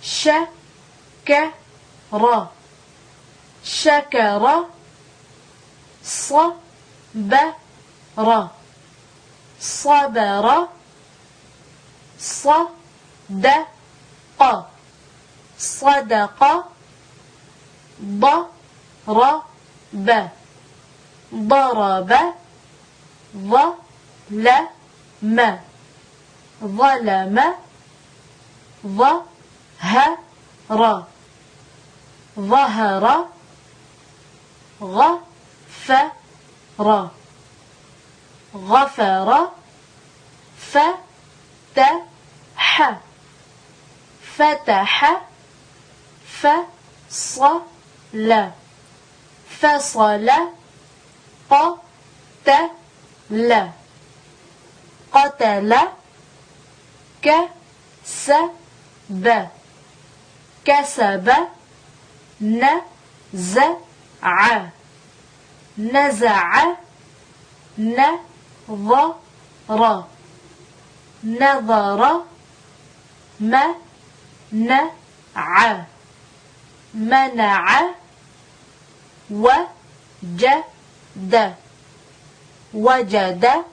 شكر شكر صبر صبر صدق صدق ضرب ضرب ظلم ظلم ظهر ظهر غفر غفر فتح فتح فصل فصل قتل قتل كسب كسب نزع نزع نظر نظر منع منع وجد وجد